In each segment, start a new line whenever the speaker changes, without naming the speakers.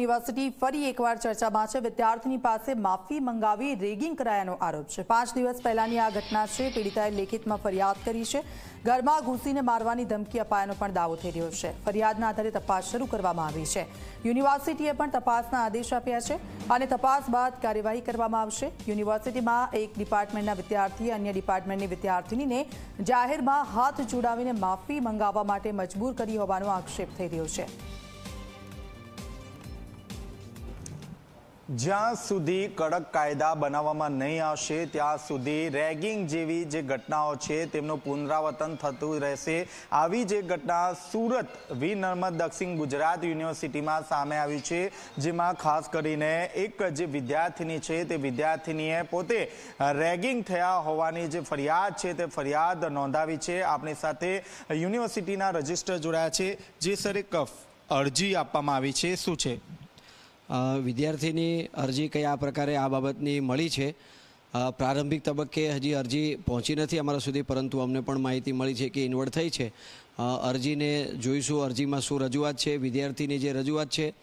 University ફરી એકવાર ચર્ચામાં છે। વિદ્યાર્થીની પાસે માફી મંગાવી રેગિંગ કરાયાનો આરોપ છે। 5 દિવસ પહેલાની આ ઘટના છે। પીડિતાએ લેખિતમાં ફરિયાદ કરી છે। ઘરમાં ઘૂસીને મારવાની ધમકી અપાયાનો પણ દાવો થઈ રહ્યો છે। ફરિયાદના આધારે તપાસ શરૂ કરવામાં આવી છે। યુનિવર્સિટીએ પણ તપાસના આદેશ આપ્યા છે અને તપાસ બાદ કાર્યવાહી કરવામાં આવશે। યુનિવર્સિટીમાં એક ડિપાર્ટમેન્ટના વિદ્યાર્થીએ અન્ય ડિપાર્ટમેન્ટની વિદ્યાર્થીનીને જાહેરમાં હાથ જોડાવીને માફી મંગાવવા માટે મજબૂર કરી હોવાનો આક્ષેપ થઈ રહ્યો છે।
જ્યાં સુધી કડક કાયદા બનાવવામાં નહીં આવશે ત્યાં સુધી રેગિંગ જેવી જે ઘટનાઓ છે તેમનું પુનરાવર્તન થતું રહેશે। આવી જે ઘટના સુરત વી નર્મદ દક્ષિણ ગુજરાત યુનિવર્સિટીમાં સામે આવી છે, જેમાં ખાસ કરીને એક જે વિદ્યાર્થીની છે તે વિદ્યાર્થીનીએ પોતે રેગિંગ થયા હોવાની જે ફરિયાદ છે તે ફરિયાદ નોંધાવી છે। આપણી સાથે યુનિવર્સિટીના રજિસ્ટર જોડાયા છે। જે સર એક અરજી આપવામાં આવી છે, શું છે?
વિદ્યાર્થીની અરજી કયા પ્રકારે આ બાબતની મળી છે? પ્રારંભિક તબક્કે હજી અરજી પહોંચી નથી અમારા સુધી, પરંતુ અમને પણ માહિતી મળી છે કે ઇન્વર્ટ થઈ છે। અરજીને જોઈશું, અરજીમાં શું રજૂઆત છે। વિદ્યાર્થીની જે રજૂઆત છે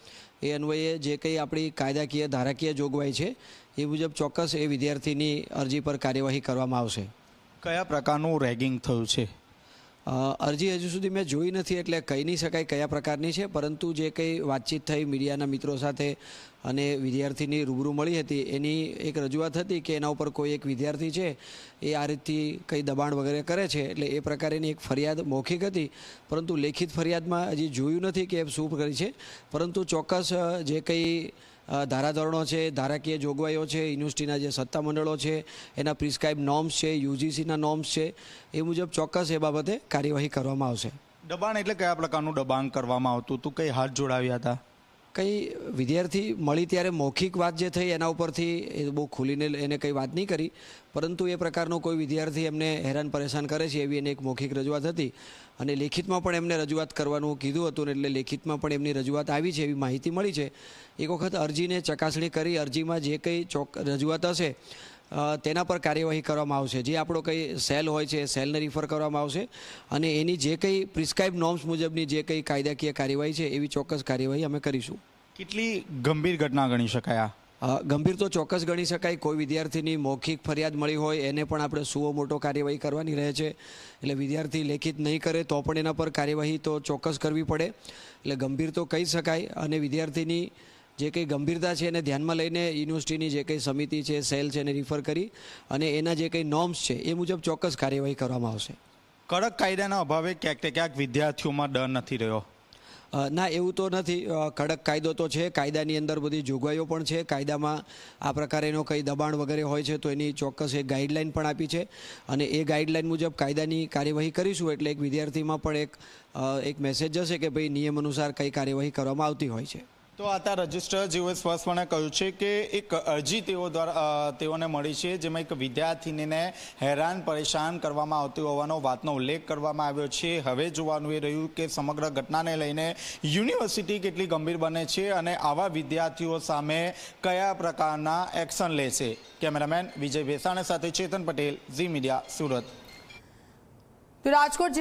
એ અન્વયે જે કંઈ આપણી કાયદાકીય ધારાકીય જોગવાઈ છે એ મુજબ ચોક્કસ એ વિદ્યાર્થીની અરજી પર કાર્યવાહી કરવામાં આવશે।
કયા પ્રકારનું રેગિંગ થયું છે?
અરજી હજુ સુધી મેં જોઈ નથી એટલે કહી નહીં શકાય કયા પ્રકારની છે, પરંતુ જે કંઈ વાતચીત થઈ મીડિયાના મિત્રો સાથે અને વિદ્યાર્થીની રૂબરૂ મળી હતી એની એક રજૂઆત હતી કે એના ઉપર કોઈ એક વિદ્યાર્થી છે એ આ રીતથી કંઈ દબાણ વગેરે કરે છે, એટલે એ પ્રકારેની એક ફરિયાદ મૌખિક હતી, પરંતુ લેખિત ફરિયાદમાં હજી જોયું નથી કે શું કરી છે। પરંતુ ચોક્કસ જે કંઈ ધારાધોરણો છે, ધારાકીય જોગવાઈઓ છે, યુનિવર્સિટીના જે સત્તામંડળો છે એના પ્રિસ્ક્રાઇબ નોર્મ્સ છે, યુજીસીના નોર્મ્સ છે, એ મુજબ ચોક્કસ એ બાબતે કાર્યવાહી કરવામાં આવશે।
દબાણ એટલે કયા પ્રકારનું દબાણ કરવામાં આવતું હતું? કઈ હાથ જોડાવ્યા હતા?
કંઈ વિદ્યાર્થી મળી ત્યારે મૌખિક વાત જે થઈ એના ઉપરથી એ બહુ ખુલીને એને કંઈ વાત નહીં કરી, પરંતુ એ પ્રકારનો કોઈ વિદ્યાર્થી એમને હેરાન પરેશાન કરે છે એવી એને એક મૌખિક રજૂઆત હતી અને લેખિતમાં પણ એમને રજૂઆત કરવાનું કીધું હતું, એટલે લેખિતમાં પણ એમની રજૂઆત આવી છે એવી માહિતી મળી છે। એક વખત અરજીને ચકાસણી કરી અરજીમાં જે કંઈ રજૂઆત હશે તેના પર કાર્યવાહી કરવામાં આવશે। જે આપણો કંઈ સેલ હોય છે એ સેલને રિફર કરવામાં આવશે અને એની જે કંઈ પ્રિસ્ક્રાઇબ નોર્મ્સ મુજબની જે કંઈ કાયદાકીય કાર્યવાહી છે એવી ચોક્કસ કાર્યવાહી અમે કરીશું।
કેટલી ગંભીર ઘટના ગણી શકાય?
ગંભીર તો ચોક્કસ ગણી શકાય। કોઈ વિદ્યાર્થીની મૌખિક ફરિયાદ મળી હોય એને પણ આપણે સુઓ મોટો કાર્યવાહી કરવાની રહે છે, એટલે વિદ્યાર્થી લેખિત નહીં કરે તો પણ એના પર કાર્યવાહી તો ચોક્કસ કરવી પડે, એટલે ગંભીર તો કહી શકાય। અને વિદ્યાર્થીની જે કંઈ ગંભીરતા છે એને ધ્યાનમાં લઈને યુનિવર્સિટીની જે કંઈ સમિતિ છે, સેલ છે એને રિફર કરી અને એના જે કંઈ નોર્મ્સ છે એ મુજબ ચોક્કસ કાર્યવાહી કરવામાં આવશે।
કડક કાયદાના અભાવે ક્યાંક ને ક્યાંક વિદ્યાર્થીઓમાં ડર નથી રહ્યો?
ના, એવું તો નથી। કડક કાયદો તો છે, કાયદાની અંદર બધી જોગવાઈઓ પણ છે। કાયદામાં આ પ્રકારેનો કંઈ દબાણ વગેરે હોય છે તો એની ચોક્કસ એક ગાઈડલાઇન પણ આપી છે અને એ ગાઈડલાઇન મુજબ કાયદાની કાર્યવાહી કરીશું, એટલે એક વિદ્યાર્થીમાં પણ એક મેસેજ જશે કે ભાઈ નિયમ અનુસાર કઈ કાર્યવાહી કરવામાં આવતી હોય છે।
તો આ રજિસ્ટર જેઓએ સ્પષ્ટપણે કહ્યું છે કે એક અરજી તેઓને મળી છે જેમાં એક વિદ્યાર્થીનીને હેરાન પરેશાન કરવામાં આવતી હોવાનો વાતનો ઉલ્લેખ કરવામાં આવ્યો છે। હવે જોવાનું એ રહ્યું કે સમગ્ર ઘટનાને લઈને યુનિવર્સિટી કેટલી ગંભીર બને છે અને આવા વિદ્યાર્થીઓ સામે કયા પ્રકારના એક્શન લેશે। કેમેરામેન વિજય ભેસાણા સાથે ચેતન પટેલ, ઝી મીડિયા, સુરત।
રાજકોટ